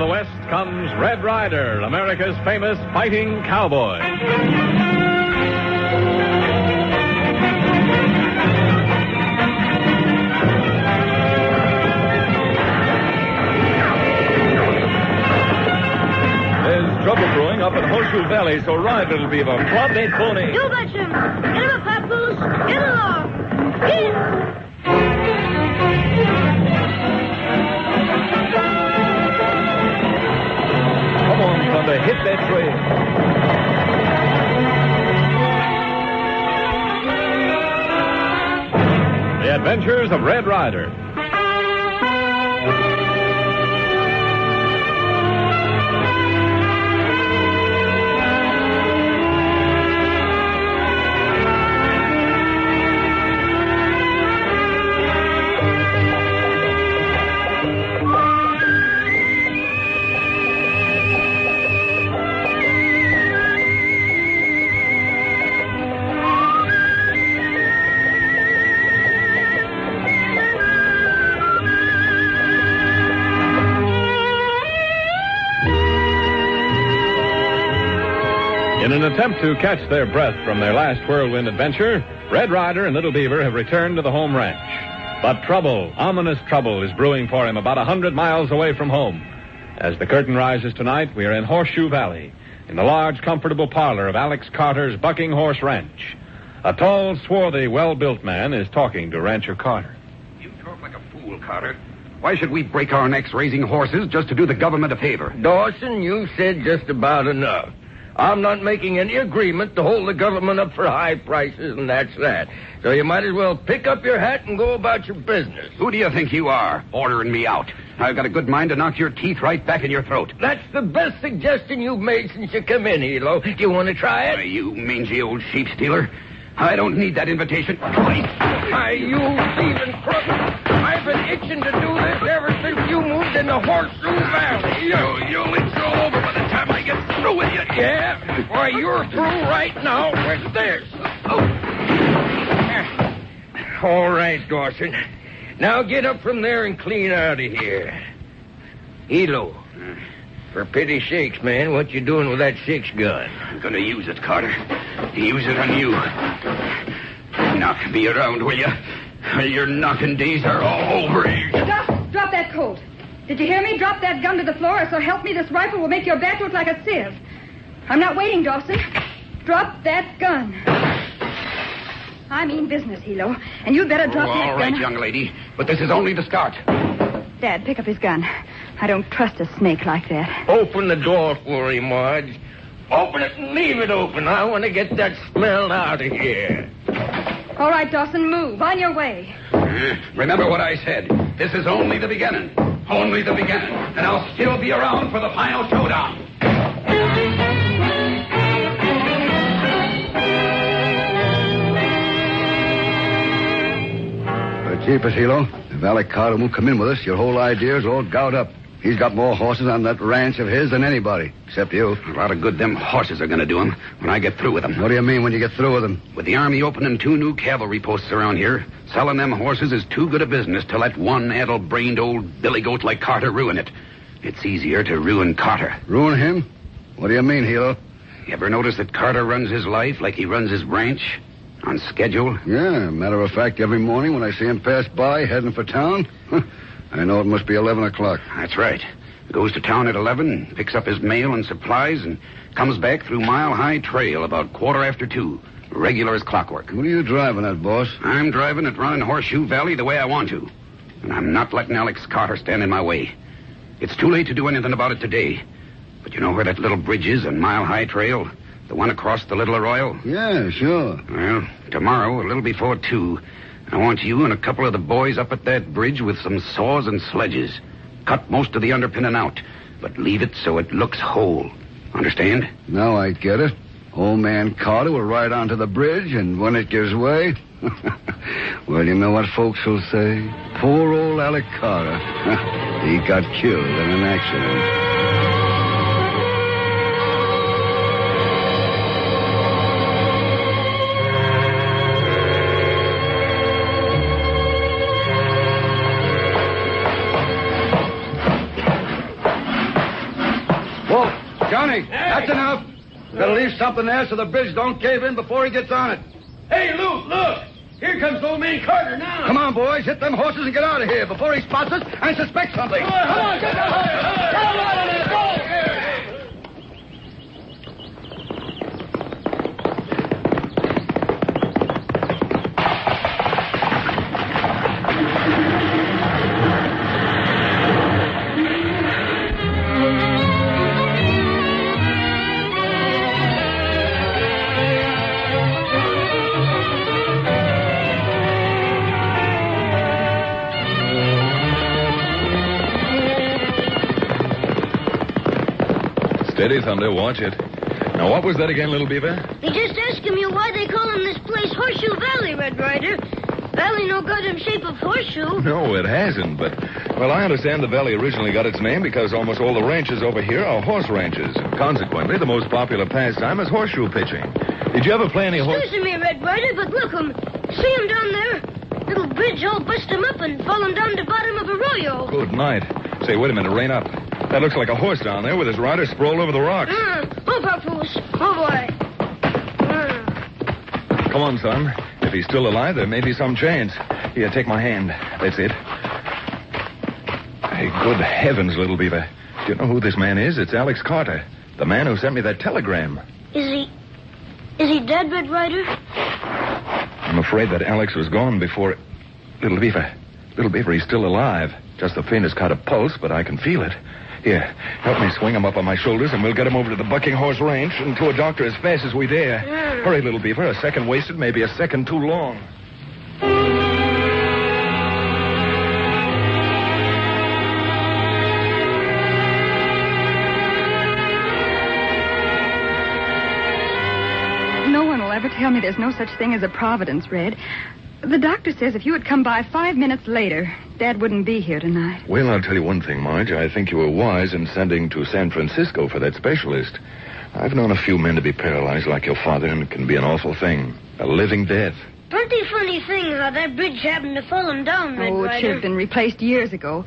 the West comes Red Ryder, America's famous fighting cowboy. There's trouble brewing up in Horseshoe Valley, so Ryder will be of a club ain't phony. You betcha him. Get him a papoose. Get along. Get. To hit that trail. The Adventures of Red Ryder. In an attempt to catch their breath from their last whirlwind adventure, Red Ryder and Little Beaver have returned to the home ranch. But trouble, ominous trouble, is brewing for him about 100 miles away from home. As the curtain rises tonight, we are in Horseshoe Valley, in the large, comfortable parlor of Alex Carter's Bucking Horse Ranch. A tall, swarthy, well-built man is talking to Rancher Carter. You talk like a fool, Carter. Why should we break our necks raising horses just to do the government a favor? Dawson, you said just about enough. I'm not making any agreement to hold the government up for high prices, and that's that. So you might as well pick up your hat and go about your business. Who do you think you are, ordering me out? I've got a good mind to knock your teeth right back in your throat. That's the best suggestion you've made since you come in, Hilo. Do you want to try it? You mangy old sheep stealer. I don't need that invitation. You thieving crook. I've been itching to do this ever since you moved into Horseshoe Valley. You'll itch all over by the time I get through with you. Yeah? Why, you're through right now with this. All right, Dawson. Now get up from there and clean out of here. Hilo, for pity sakes, man, what you doing with that 6-gun? I'm going to use it, Carter. Use it on you. Knock me around, will you? Your knocking days are all over. Drop that coat. Did you hear me? Drop that gun to the floor, or so help me, this rifle will make your back look like a sieve. I'm not waiting, Dawson. Drop that gun. I mean business, Hilo. And you'd better drop that gun. All right, young lady. But this is only the start. Dad, pick up his gun. I don't trust a snake like that. Open the door for him, Marge. Open it and leave it open. I want to get that smell out of here. All right, Dawson, move. On your way. Remember what I said. This is only the beginning. Only the beginning. And I'll still be around for the final showdown. Jeepers, Hilo. If Alec Carter won't come in with us, your whole idea is all gout up. He's got more horses on that ranch of his than anybody, except you. A lot of good them horses are going to do him when I get through with them. What do you mean when you get through with them? With the Army opening 2 new cavalry posts around here, selling them horses is too good a business to let one addle-brained old billy goat like Carter ruin it. It's easier to ruin Carter. Ruin him? What do you mean, Hilo? You ever notice that Carter runs his life like he runs his ranch? On schedule? Yeah, matter of fact, every morning when I see him pass by heading for town, I know it must be 11 o'clock. That's right. Goes to town at 11, picks up his mail and supplies, and comes back through Mile High Trail about 2:15, regular as clockwork. What are you driving at, boss? I'm driving it running Horseshoe Valley the way I want to. And I'm not letting Alex Carter stand in my way. It's too late to do anything about it today. But you know where that little bridge is on Mile High Trail? The one across the Little Arroyo? Yeah, sure. Well, tomorrow, a little before 2, I want you and a couple of the boys up at that bridge with some saws and sledges. Cut most of the underpinning out, but leave it so it looks whole. Understand? Now I get it. Old man Carter will ride onto the bridge, and when it gives way... well, you know what folks will say? Poor old Alec Carter. He got killed in an accident. Johnny, that's enough. Gotta leave something there so the bridge don't cave in before he gets on it. Hey, Luke, look. Here comes old man Carter now. Come on, boys. Hit them horses and get out of here before he spots us and suspects something. Come on, get the horses. Go. Steady, Thunder. Watch it. Now, what was that again, Little Beaver? They just asking you why they call him this place Horseshoe Valley, Red Ryder. Valley no got him shape of horseshoe. No, it hasn't, but... Well, I understand the valley originally got its name because almost all the ranches over here are horse ranches. Consequently, the most popular pastime is horseshoe pitching. Did you ever play any horse... Excuse me, Red Ryder, but look, see him down there? Little bridge all bust him up and fall him down the bottom of a arroyo. Good night. Say, wait a minute, rein up. That looks like a horse down there with his rider sprawled over the rocks. Oh, papoose. Oh, boy. Come on, son. If he's still alive, there may be some chance. Here, take my hand. That's it. Hey, good heavens, Little Beaver. Do you know who this man is? It's Alex Carter, the man who sent me that telegram. Is he dead, Red Ryder? I'm afraid that Alex was gone before... Little Beaver, he's still alive. Just the faintest kind of pulse, but I can feel it. Here, help me swing him up on my shoulders, and we'll get him over to the Bucking Horse Ranch and to a doctor as fast as we dare. Hurry, Little Beaver. A second wasted may be a second too long. No one will ever tell me there's no such thing as a providence, Red. The doctor says if you had come by 5 minutes later, Dad wouldn't be here tonight. Well, I'll tell you one thing, Marge. I think you were wise in sending to San Francisco for that specialist. I've known a few men to be paralyzed like your father, and it can be an awful thing. A living death. Pretty funny thing how that bridge happened to fall him down, Red Oh, it Ryder. should have been replaced years ago.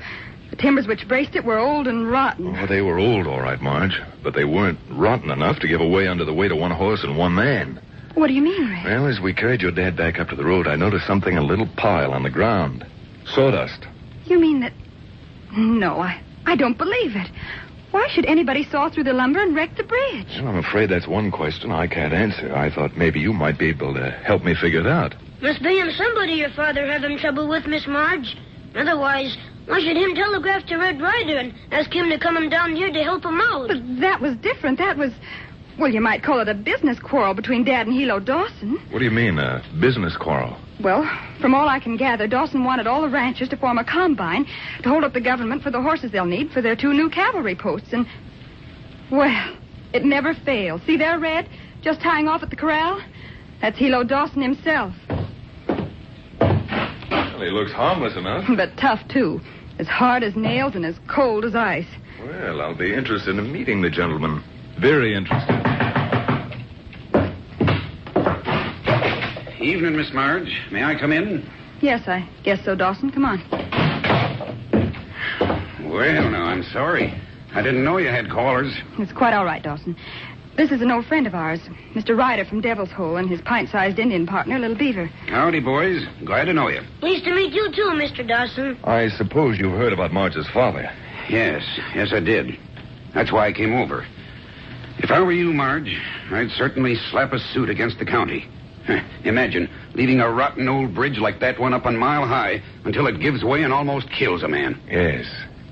The timbers which braced it were old and rotten. Oh, they were old, all right, Marge. But they weren't rotten enough to give away under the weight of one horse and one man. What do you mean, Red? Well, as we carried your dad back up to the road, I noticed something, a little pile on the ground. Sawdust. You mean that... No, I don't believe it. Why should anybody saw through the lumber and wreck the bridge? Well, I'm afraid that's one question I can't answer. I thought maybe you might be able to help me figure it out. Must be him somebody your father having trouble with, Miss Marge. Otherwise, why should him telegraph to Red Ryder and ask him to come down here to help him out? But that was different. That was... Well, you might call it a business quarrel between Dad and Hilo Dawson. What do you mean, a business quarrel? Well, from all I can gather, Dawson wanted all the ranchers to form a combine to hold up the government for the horses they'll need for their 2 new cavalry posts. And, well, it never failed. See there, Red? Just tying off at the corral? That's Hilo Dawson himself. Well, he looks harmless enough. But tough, too. As hard as nails and as cold as ice. Well, I'll be interested in meeting the gentleman. Very interested. Evening, Miss Marge. May I come in? Yes, I guess so, Dawson. Come on. Well, now, I'm sorry. I didn't know you had callers. It's quite all right, Dawson. This is an old friend of ours, Mr. Ryder from Devil's Hole, and his pint-sized Indian partner, Little Beaver. Howdy, boys. Glad to know you. Pleased to meet you, too, Mr. Dawson. I suppose you've heard about Marge's father. Yes, I did. That's why I came over. If I were you, Marge, I'd certainly slap a suit against the county. Imagine leaving a rotten old bridge like that one up on Mile High until it gives way and almost kills a man. Yes.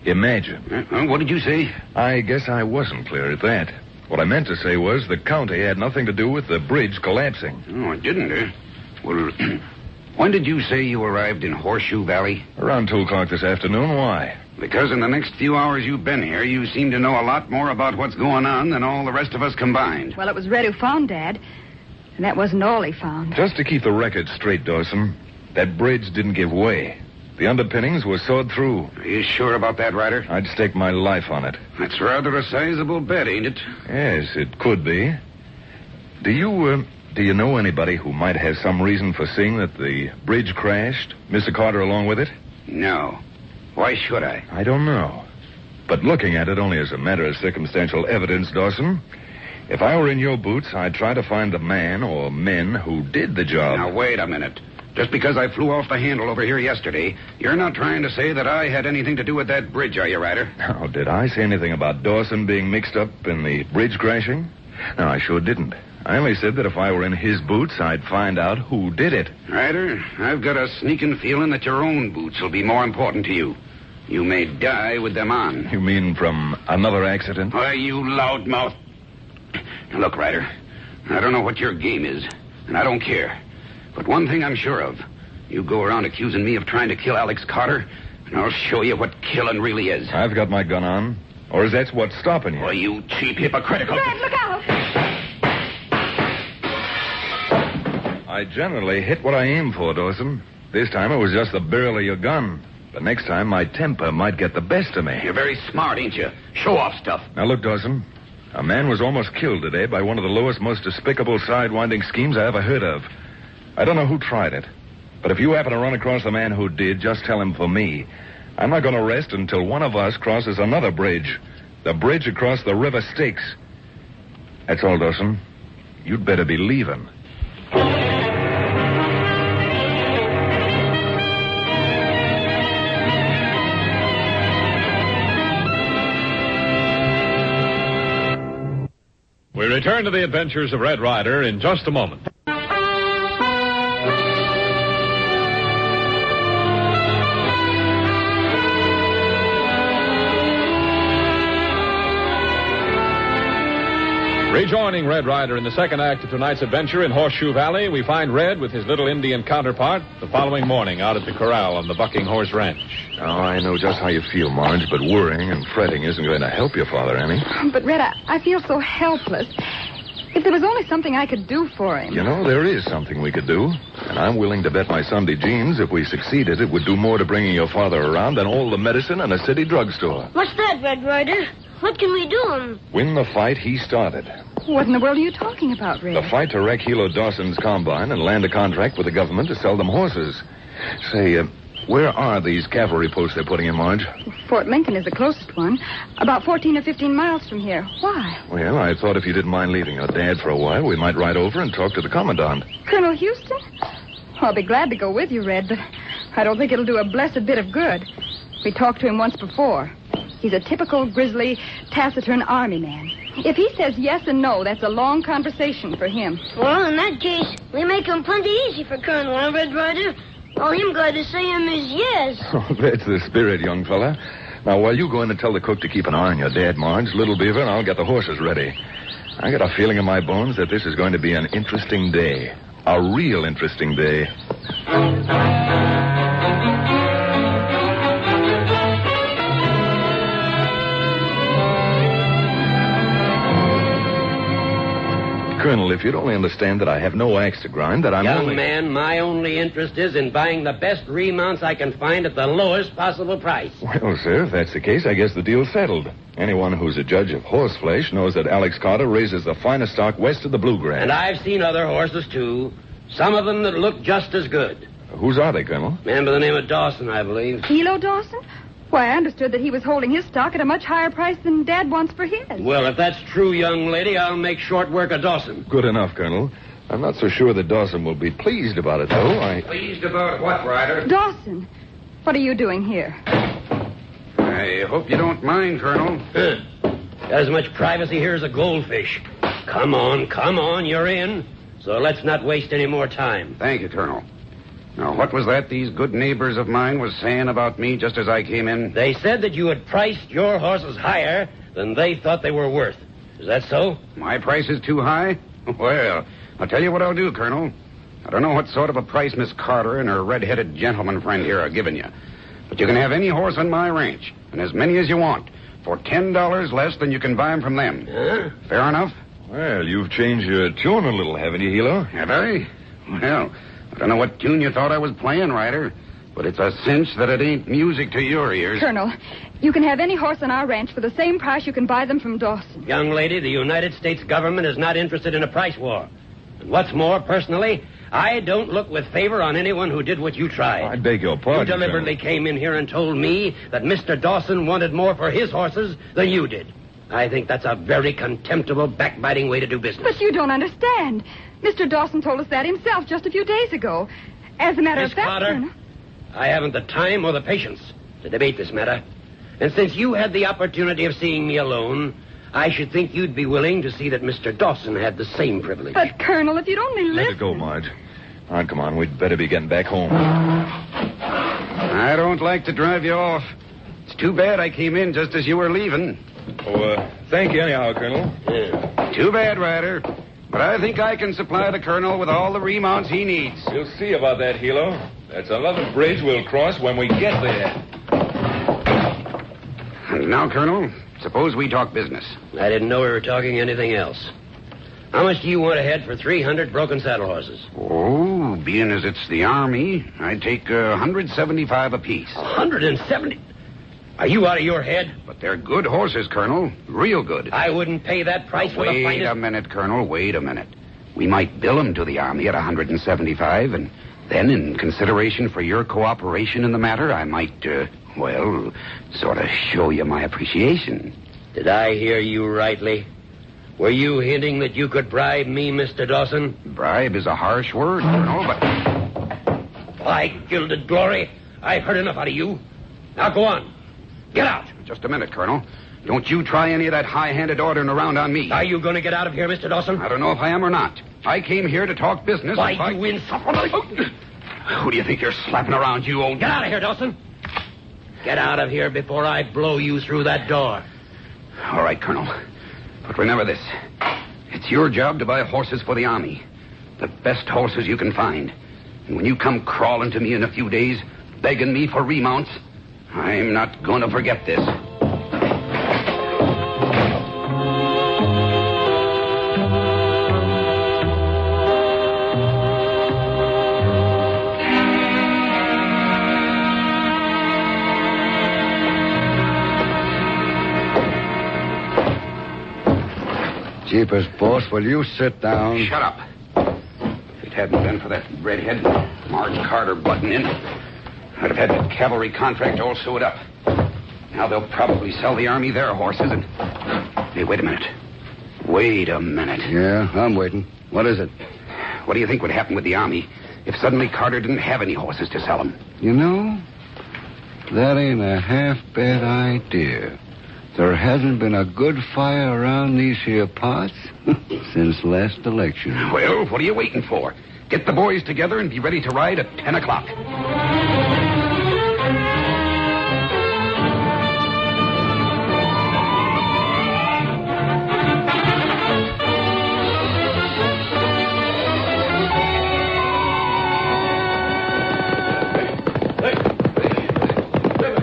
Imagine. What did you say? I guess I wasn't clear at that. What I meant to say was the county had nothing to do with the bridge collapsing. Oh, it didn't, eh? Well, when did you say you arrived in Horseshoe Valley? Around 2 o'clock this afternoon. Why? Because in the next few hours you've been here, you seem to know a lot more about what's going on than all the rest of us combined. Well, it was Red who found Dad, and that wasn't all he found. Just to keep the record straight, Dawson, that bridge didn't give way. The underpinnings were sawed through. Are you sure about that, Ryder? I'd stake my life on it. That's rather a sizable bet, ain't it? Yes, it could be. Do you know anybody who might have some reason for seeing that the bridge crashed? Mr. Carter along with it? No. Why should I? I don't know. But looking at it only as a matter of circumstantial evidence, Dawson, if I were in your boots, I'd try to find the man or men who did the job. Now, wait a minute. Just because I flew off the handle over here yesterday, you're not trying to say that I had anything to do with that bridge, are you, Ryder? Now, did I say anything about Dawson being mixed up in the bridge crashing? No, I sure didn't. I only said that if I were in his boots, I'd find out who did it. Ryder, I've got a sneaking feeling that your own boots will be more important to you. You may die with them on. You mean from another accident? Why, you loudmouth. Now, look, Ryder, I don't know what your game is, and I don't care. But one thing I'm sure of. You go around accusing me of trying to kill Alex Carter, and I'll show you what killing really is. I've got my gun on. Or is that what's stopping you? Why, you cheap, hypocritical... Red, look out! I generally hit what I aim for, Dawson. This time it was just the barrel of your gun. But next time my temper might get the best of me. You're very smart, ain't you? Show off stuff. Now look, Dawson. A man was almost killed today by one of the lowest, most despicable sidewinding schemes I ever heard of. I don't know who tried it. But if you happen to run across the man who did, just tell him for me. I'm not going to rest until one of us crosses another bridge. The bridge across the River Styx. That's all, Dawson. You'd better be leaving. We return to the adventures of Red Ryder in just a moment. Rejoining Red Ryder in the second act of tonight's adventure in Horseshoe Valley, we find Red with his little Indian counterpart the following morning out at the corral on the Bucking Horse Ranch. Oh, I know just how you feel, Marge, but worrying and fretting isn't going to help your father, Annie. But, Red, I feel so helpless. If there was only something I could do for him. You know, there is something we could do. And I'm willing to bet my Sunday jeans if we succeeded, it would do more to bringing your father around than all the medicine in a city drugstore. What's that, Red Ryder? What can we do? Win the fight he started. What in the world are you talking about, Red? The fight to wreck Hilo Dawson's combine and land a contract with the government to sell them horses. Say, where are these cavalry posts they're putting in, Marge? Fort Lincoln is the closest one. About 14 or 15 miles from here. Why? Well, I thought if you didn't mind leaving your dad for a while, we might ride over and talk to the commandant. Colonel Houston? I'll be glad to go with you, Red, but I don't think it'll do a blessed bit of good. We talked to him once before. He's a typical grizzly, taciturn army man. If he says yes and no, that's a long conversation for him. Well, in that case, we make him plenty easy for Colonel, huh, Red Ryder? All him got to say him is yes. Oh, that's the spirit, young fella. Now, while you go in and tell the cook to keep an eye on your dad, Marge, Little Beaver, and I'll get the horses ready. I got a feeling in my bones that this is going to be an interesting day. A real interesting day. Colonel, if you'd only understand that I have no axe to grind, that I'm Young man, my only interest is in buying the best remounts I can find at the lowest possible price. Well, sir, if that's the case, I guess the deal's settled. Anyone who's a judge of horseflesh knows that Alex Carter raises the finest stock west of the Bluegrass. And I've seen other horses, too. Some of them that look just as good. Whose are they, Colonel? Man by the name of Dawson, I believe. Hilo Dawson? Why, I understood that he was holding his stock at a much higher price than Dad wants for his. Well, if that's true, young lady, I'll make short work of Dawson. Good enough, Colonel. I'm not so sure that Dawson will be pleased about it, though. Pleased about what, Ryder? Dawson, what are you doing here? I hope you don't mind, Colonel. Got as much privacy here as a goldfish. Come on, you're in. So let's not waste any more time. Thank you, Colonel. Now, what was that these good neighbors of mine was saying about me just as I came in? They said that you had priced your horses higher than they thought they were worth. Is that so? My price is too high? Well, I'll tell you what I'll do, Colonel. I don't know what sort of a price Miss Carter and her red-headed gentleman friend here are giving you. But you can have any horse on my ranch, and as many as you want, for $10 less than you can buy them from them. Huh? Fair enough? Well, you've changed your tune a little, haven't you, Hilo? Have I? Well, I don't know what tune you thought I was playing, Ryder, but it's a cinch that it ain't music to your ears. Colonel, you can have any horse on our ranch for the same price you can buy them from Dawson. Young lady, the United States government is not interested in a price war. And what's more, personally, I don't look with favor on anyone who did what you tried. I beg your pardon, You deliberately came in here and told me that Mr. Dawson wanted more for his horses than you did. I think that's a very contemptible, backbiting way to do business. But you don't understand. Mr. Dawson told us that himself just a few days ago. As a matter Miss of fact, Carter, Colonel, I haven't the time or the patience to debate this matter. And since you had the opportunity of seeing me alone, I should think you'd be willing to see that Mr. Dawson had the same privilege. But, Colonel, if you'd only listen... Let it go, Marge. All right, come on. We'd better be getting back home. I don't like to drive you off. It's too bad I came in just as you were leaving. Oh, thank you anyhow, Colonel. Yeah. Too bad, Ryder. But I think I can supply the Colonel with all the remounts he needs. We'll see about that, Hilo. That's another bridge we'll cross when we get there. And now, Colonel, suppose we talk business. I didn't know we were talking anything else. How much do you want ahead for 300 broken saddle horses? Oh, being as it's the Army, I'd take 175 apiece. 170? Are you out of your head? But they're good horses, Colonel. Real good. I wouldn't pay that price for the Wait finest... a minute, Colonel. Wait a minute. We might bill them to the Army at 175, and then in consideration for your cooperation in the matter, I might, sort of show you my appreciation. Did I hear you rightly? Were you hinting that you could bribe me, Mr. Dawson? Bribe is a harsh word, Colonel, but... By gilded glory, I've heard enough out of you. Now go on. Get out. Just a minute, Colonel. Don't you try any of that high-handed ordering around on me. Are you going to get out of here, Mr. Dawson? I don't know if I am or not. I came here to talk business. Why, you insufferable... Who do you think you're slapping around, you old... Get out of here, Dawson. Get out of here before I blow you through that door. All right, Colonel. But remember this. It's your job to buy horses for the Army. The best horses you can find. And when you come crawling to me in a few days, begging me for remounts, I'm not going to forget this. Jeepers, boss, will you sit down? Shut up. If it hadn't been for that redhead, Marge Carter butting in, I'd have had that cavalry contract all sewed up. Now they'll probably sell the Army their horses and... Hey, wait a minute. Wait a minute. Yeah, I'm waiting. What is it? What do you think would happen with the Army if suddenly Carter didn't have any horses to sell them? You know, that ain't a half-bad idea. There hasn't been a good fire around these here parts since last election. Well, what are you waiting for? Get the boys together and be ready to ride at 10 o'clock.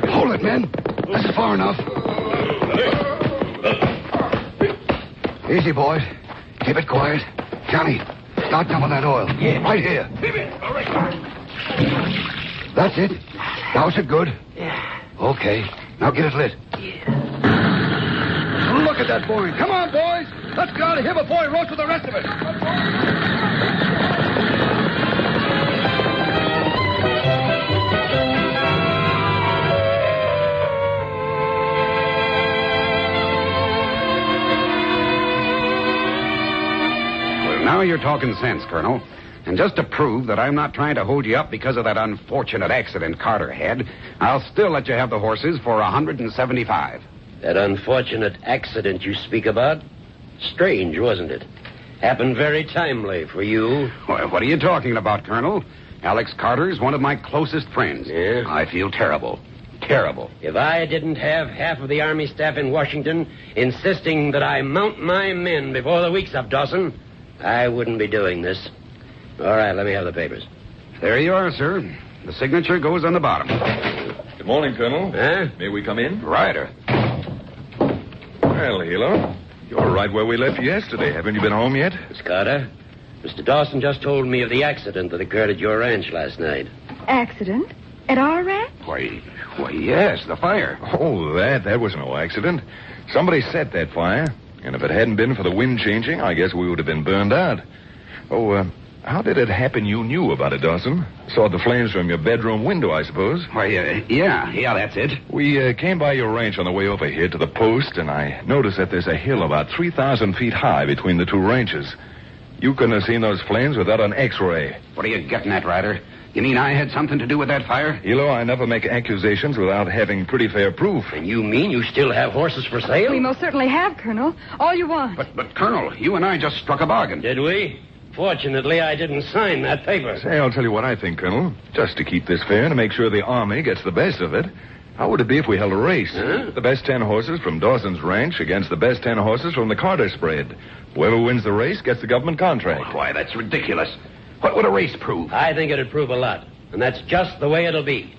Hold it, men. That's far enough. Easy, boys. Keep it quiet. Johnny, start dumping that oil. Yeah. Right here. All right. That's it. Douse it good. Yeah. Okay. Now get it lit. Yeah. Look at that boy. Come on, boys. Let's get out of here before he roasts with the rest of it. Now you're talking sense, Colonel. And just to prove that I'm not trying to hold you up because of that unfortunate accident Carter had, I'll still let you have the horses for 175. That unfortunate accident you speak about? Strange, wasn't it? Happened very timely for you. Well, what are you talking about, Colonel? Alex Carter's one of my closest friends. Yeah? I feel terrible. Terrible. If I didn't have half of the Army staff in Washington insisting that I mount my men before the week's up, Dawson, I wouldn't be doing this. All right, let me have the papers. There you are, sir. The signature goes on the bottom. Good morning, Colonel. Huh? May we come in? Ryder. Well, Hilo, you're right where we left you yesterday. Haven't you been home yet? Miss Carter, Mr. Dawson just told me of the accident that occurred at your ranch last night. Accident? At our ranch? Why, yes, the fire. Oh, that was no accident. Somebody set that fire. And if it hadn't been for the wind changing, I guess we would have been burned out. Oh, How did it happen you knew about it, Dawson? Saw the flames from your bedroom window, I suppose. Why, yeah, that's it. We came by your ranch on the way over here to the post, and I noticed that there's a hill about 3,000 feet high between the two ranches. You couldn't have seen those flames without an X-ray. What are you getting at, Ryder? You mean I had something to do with that fire? Hilo, I never make accusations without having pretty fair proof. And you mean you still have horses for sale? We most certainly have, Colonel. All you want. But Colonel, you and I just struck a bargain. Did we? Fortunately, I didn't sign that paper. Say, I'll tell you what I think, Colonel. Just to keep this fair and to make sure the Army gets the best of it, how would it be if we held a race? Huh? The best 10 horses from Dawson's ranch against the best 10 horses from the Carter spread. Whoever wins the race gets the government contract. Why, that's ridiculous. What would a race prove? I think it'd prove a lot. And that's just the way it'll be.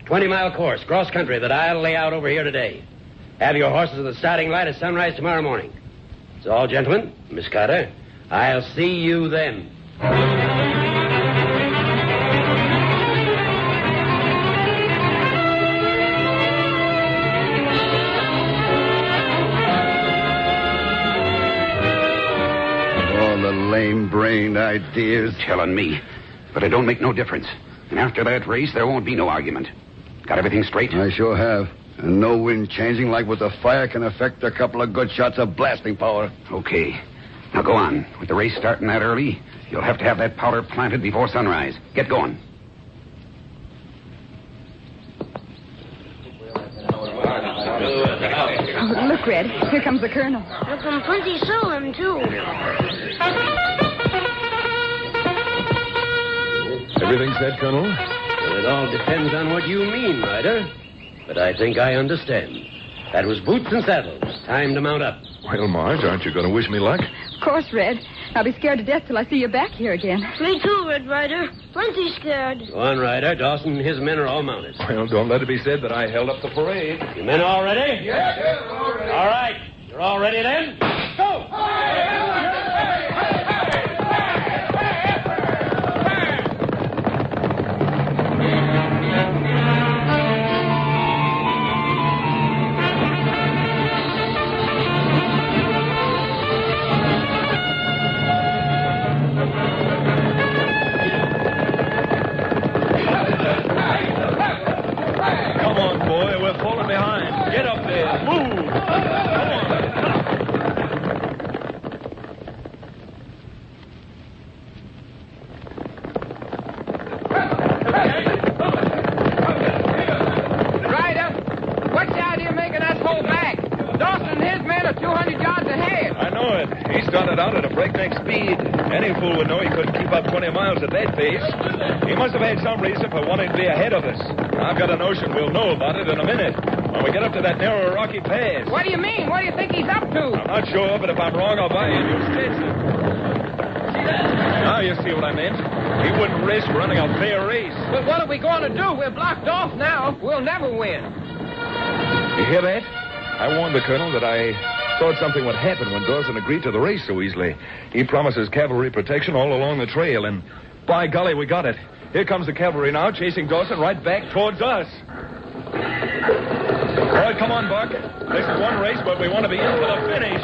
20-mile course, cross-country, that I'll lay out over here today. Have your horses at the starting light at sunrise tomorrow morning. That's all, gentlemen. Miss Carter, I'll see you then. All the lame-brained ideas. Telling me. But it don't make no difference. And after that race, there won't be no argument. Got everything straight? I sure have. And no wind changing like with the fire can affect a couple of good shots of blasting power. Okay. Now go on. With the race starting that early, you'll have to have that powder planted before sunrise. Get going. Oh, look, Red. Here comes the Colonel. Looking plenty solemn, too. Everything said, Colonel? Well, it all depends on what you mean, Ryder. But I think I understand. That was boots and saddles. Time to mount up. Well, Marge, aren't you going to wish me luck? Of course, Red. I'll be scared to death till I see you back here again. Me too, Red Ryder. Plenty scared. Go on, Ryder. Dawson and his men are all mounted. Well, don't let it be said that I held up the parade. You men all ready? Yes, all ready. All right. You're all ready then? Go! Come on, boy. We're falling behind. Get up there. Move. Come on. Ryder, watch out here making us hold back. Dawson and his men are 200 yards ahead. I know it. He started out at a breakneck speed. Any fool would know he couldn't keep up 20 miles at that pace. He must have had some reason for wanting to be ahead of us. I've got a notion we'll know about it in a minute. When we get up to that narrow rocky pass. What do you mean? What do you think he's up to? I'm not sure, but if I'm wrong, I'll buy you a new Stetson. See that? Now you see what I meant. He wouldn't risk running a fair race. But what are we going to do? We're blocked off now. We'll never win. You hear that? I warned the Colonel that I thought something would happen when Dawson agreed to the race so easily. He promises cavalry protection all along the trail, and by golly, we got it. Here comes the cavalry now, chasing Dawson right back towards us. All right, come on, Buck. This is one race, but we want to be in for the finish.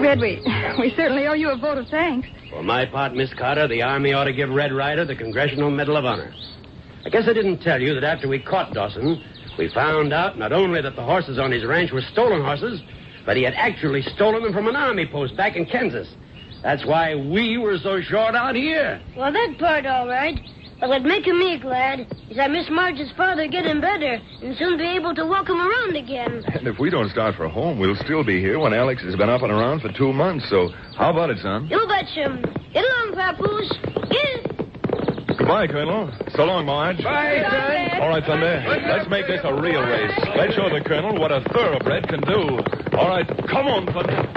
Red, we certainly owe you a vote of thanks. For my part, Miss Carter, the Army ought to give Red Ryder the Congressional Medal of Honor. I guess I didn't tell you that after we caught Dawson, we found out not only that the horses on his ranch were stolen horses, but he had actually stolen them from an Army post back in Kansas. That's why we were so short out here. Well, that part all right. But what making me glad is that Miss Marge's father getting better and soon be able to walk him around again. And if we don't start for home, we'll still be here when Alex has been up and around for 2 months. So how about it, son? You betcha. Get along, Papoose. Get. Goodbye, Colonel. So long, Marge. Bye, son. All right, Thunder. Let's make this a real race. Let's show the Colonel what a thoroughbred can do. All right, come on, Thunder.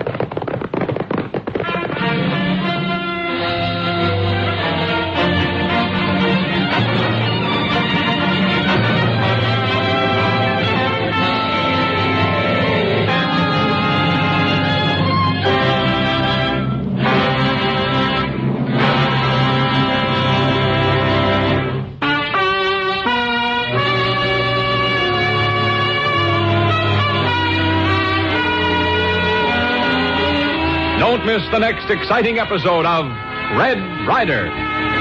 Don't miss the next exciting episode of Red Ryder.